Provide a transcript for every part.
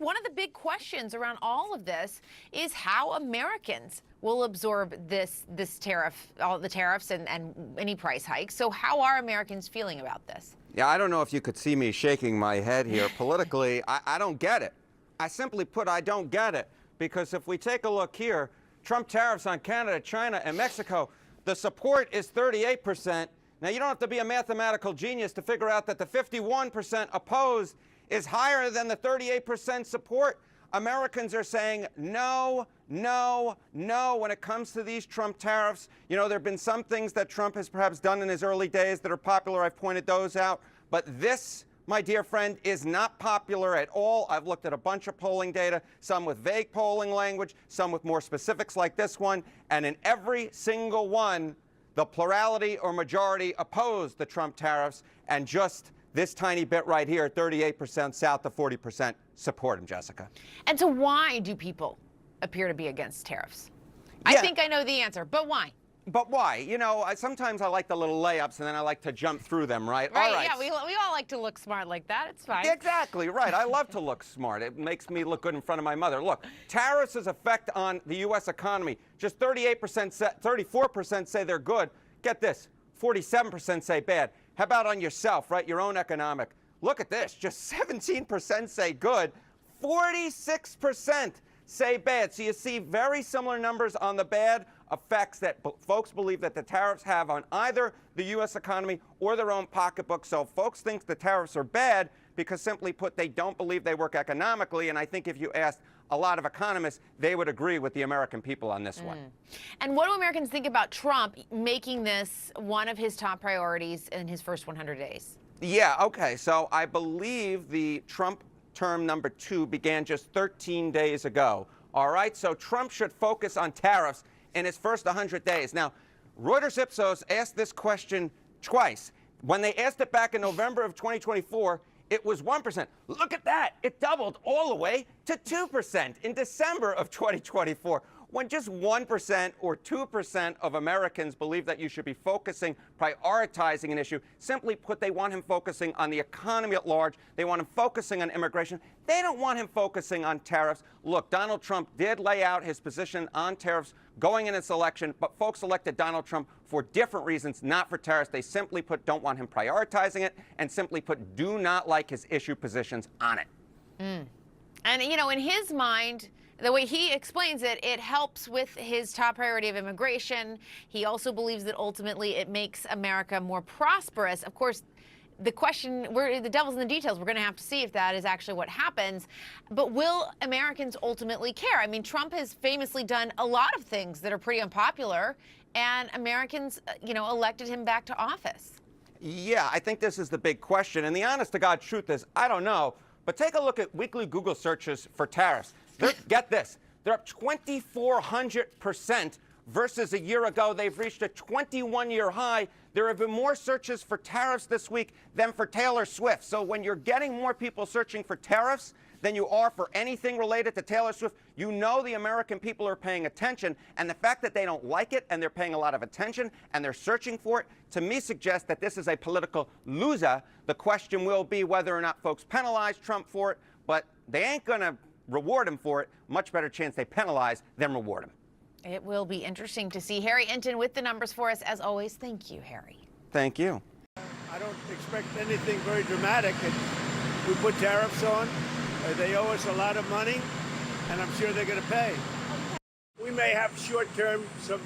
look, one of the big questions around all of this is how Americans will absorb this tariff, all the tariffs and any price hikes. So how are Americans feeling about this? Yeah, I don't know if you could see me shaking my head here. Politically, I don't get it. I simply put, I don't get it. Because if we take a look here, Trump tariffs on Canada, China, and Mexico, the support is 38%. Now, you don't have to be a mathematical genius to figure out that the 51% opposed is higher than the 38% support. Americans are saying no, no, no when it comes to these Trump tariffs. You know, there have been some things that Trump has perhaps done in his early days that are popular. I've pointed those out. But this, my dear friend, is not popular at all. I've looked at a bunch of polling data, some with vague polling language, some with more specifics like this one. And in every single one, the plurality or majority opposed the Trump tariffs, and just this tiny bit right here, 38% south of 40% support him, Jessica. And so why do people appear to be against tariffs? Yeah. I think I know the answer, but why? But why? You know, sometimes I like the little layups, and then I like to jump through them, right? Right, all right. Yeah, we all like to look smart like that. It's fine. Exactly, right. I love to look smart. It makes me look good in front of my mother. Look, tariffs' effect on the U.S. economy, just 34% say they're good. Get this, 47% say bad. How about on yourself, right, your own economic? Look at this, just 17% say good, 46% say bad. So you see very similar numbers on the bad effects that folks believe that the tariffs have on either the U.S. economy or their own pocketbook. So folks think the tariffs are bad because, simply put, they don't believe they work economically. And I think if you asked a lot of economists, they would agree with the American people on this one. And what do Americans think about Trump making this one of his top priorities in his first 100 days? Yeah, okay. So I believe the Trump term number 2 began just 13 days ago. All right, so Trump should focus on tariffs in his first 100 days. Now, Reuters Ipsos asked this question twice. When they asked it back in November of 2024, it was 1%. Look at that. It doubled all the way to 2% in December of 2024. When just 1% or 2% of Americans believe that you should be prioritizing an issue, simply put, they want him focusing on the economy at large. They want him focusing on immigration. They don't want him focusing on tariffs. Look, Donald Trump did lay out his position on tariffs going in this election, but folks elected Donald Trump for different reasons, not for tariffs. They simply put don't want him prioritizing it, and simply put do not like his issue positions on it. And, you know, in his mind, the way he explains it, it helps with his top priority of immigration. He also believes that ultimately it makes America more prosperous. Of course, the question, the devil's in the details. We're going to have to see if that is actually what happens. But will Americans ultimately care? I mean, Trump has famously done a lot of things that are pretty unpopular, and Americans, you know, elected him back to office. Yeah, I think this is the big question. And the honest-to-God truth is, I don't know. But take a look at weekly Google searches for tariffs. Get this, they're up 2,400% versus a year ago. They've reached a 21-year high. There have been more searches for tariffs this week than for Taylor Swift. So when you're getting more people searching for tariffs than you are for anything related to Taylor Swift, you know the American people are paying attention. And the fact that they don't like it and they're paying a lot of attention and they're searching for it, to me suggests that this is a political loser. The question will be whether or not folks penalize Trump for it, but they ain't going to reward him for it. Much better chance they penalize than reward him. It will be interesting to see. Harry Enten with the numbers for us. As always, thank you, Harry. Thank you. I don't expect anything very dramatic. We put tariffs on. They owe us a lot of money, and I'm sure they're going to pay. We may have short-term some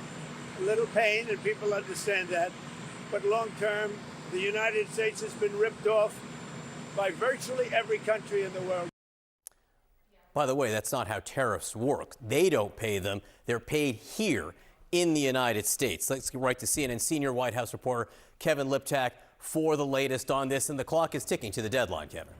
little pain, and people understand that. But long-term, the United States has been ripped off by virtually every country in the world. By the way, that's not how tariffs work. They don't pay them. They're paid here in the United States. Let's get right to CNN senior White House reporter Kevin Liptak for the latest on this. And the clock is ticking to the deadline, Kevin.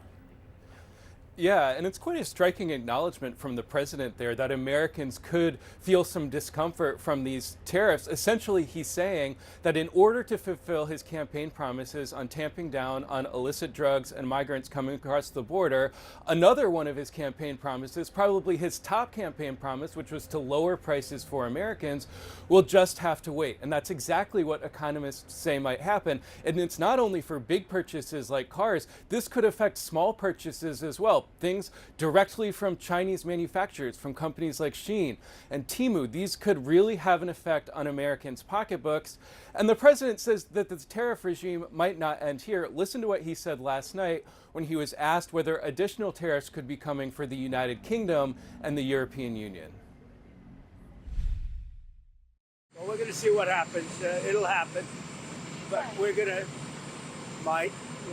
Yeah, and it's quite a striking acknowledgement from the president there that Americans could feel some discomfort from these tariffs. Essentially, he's saying that in order to fulfill his campaign promises on tamping down on illicit drugs and migrants coming across the border, another one of his campaign promises, probably his top campaign promise, which was to lower prices for Americans, will just have to wait. And that's exactly what economists say might happen. And it's not only for big purchases like cars, this could affect small purchases as well. help. Things directly from Chinese manufacturers, from companies like Shein and Temu. These could really have an effect on Americans' pocketbooks. And the president says that the tariff regime might not end here. Listen to what he said last night when he was asked whether additional tariffs could be coming for the United Kingdom and the European Union. Well, we're going to see what happens. It'll happen, but we'll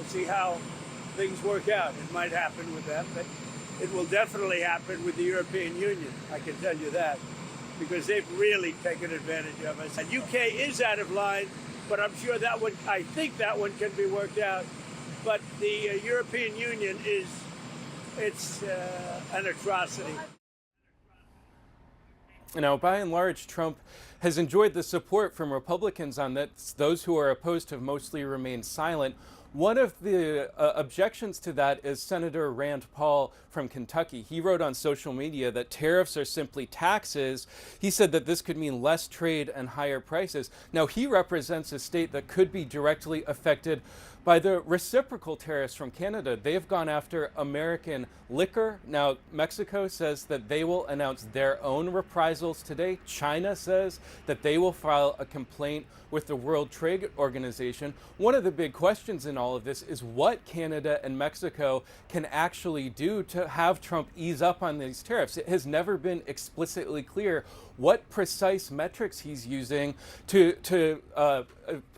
see how things work out. It might happen with them, but it will definitely happen with the European Union. I can tell you that, because they've really taken advantage of us. And UK is out of line, but I'm sure I think that one can be worked out. But the European Union it's an atrocity. Now, by and large, Trump has enjoyed the support from Republicans on this. Those who are opposed have mostly remained silent. One of the objections to that is Senator Rand Paul from Kentucky. He wrote on social media that tariffs are simply taxes. He said that this could mean less trade and higher prices. Now, he represents a state that could be directly affected by the reciprocal tariffs from Canada. They've gone after American liquor. Now, Mexico says that they will announce their own reprisals today. China says that they will file a complaint with the World Trade Organization. One of the big questions in all of this is what Canada and Mexico can actually do to have Trump ease up on these tariffs. It has never been explicitly clear what precise metrics he's using to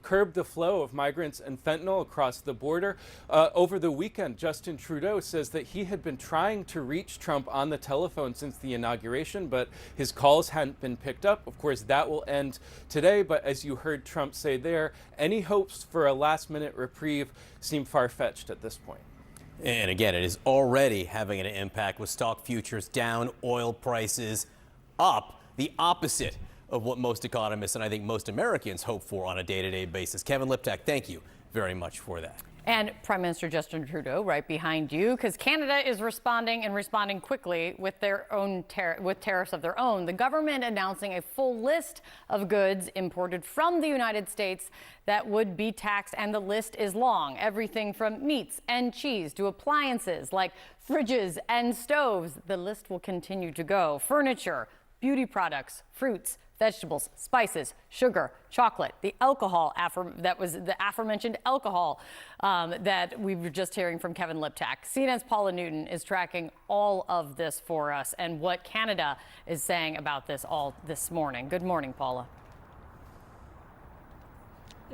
curb the flow of migrants and fentanyl across the border. Over the weekend, Justin Trudeau says that he had been trying to reach Trump on the telephone since the inauguration, but his calls hadn't been picked up. Of course, that will end today, but as you heard Trump say there, any hopes for a last-minute reprieve seem far-fetched at this point. And again, it is already having an impact with stock futures down, oil prices up, the opposite of what most economists and I think most Americans hope for on a day-to-day basis. Kevin Liptak, thank you very much for that. And Prime Minister Justin Trudeau right behind you, because Canada is responding and responding quickly with their own tariffs of their own. The government announcing a full list of goods imported from the United States that would be taxed, and the list is long. Everything from meats and cheese to appliances like fridges and stoves. The list will continue to go. Furniture, beauty products, fruits, vegetables, spices, sugar, chocolate, the alcohol, that was the aforementioned alcohol that we were just hearing from Kevin Liptak. CNN's Paula Newton is tracking all of this for us and what Canada is saying about this all this morning. Good morning, Paula.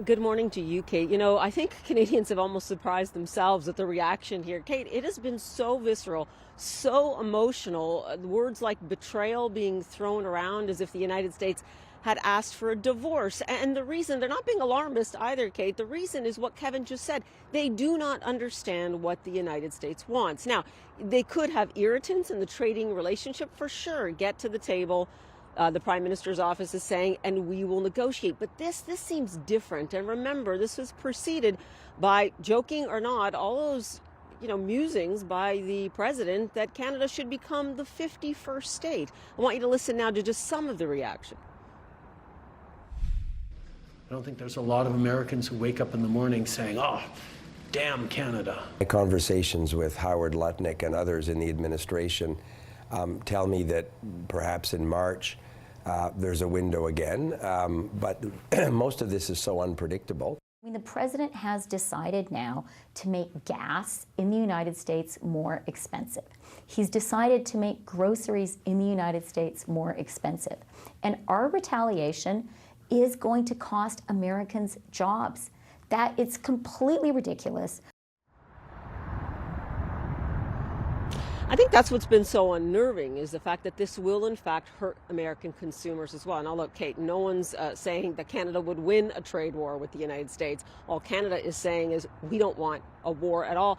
Good morning to you, Kate. You know, I think Canadians have almost surprised themselves at the reaction here. Kate, it has been so visceral, so emotional. Words like betrayal being thrown around as if the United States had asked for a divorce. And the reason, they're not being alarmist either, Kate. The reason is what Kevin just said. They do not understand what the United States wants. Now, they could have irritants in the trading relationship for sure. Get to the table. The Prime Minister's office is saying, and we will negotiate. But this seems different. And remember, this was preceded by, joking or not, all those musings by the president that Canada should become the 51st state. I want you to listen now to just some of the reaction. I don't think there's a lot of Americans who wake up in the morning saying, oh, damn Canada. My conversations with Howard Lutnick and others in the administration tell me that perhaps in March there's a window again, but most of this is so unpredictable. I mean, the president has decided now to make gas in the United States more expensive. He's decided to make groceries in the United States more expensive. And our retaliation is going to cost Americans jobs. That it's completely ridiculous. I think that's what's been so unnerving, is the fact that this will in fact hurt American consumers as well. Now look, Kate, no one's saying that Canada would win a trade war with the United States. All Canada is saying is we don't want a war at all.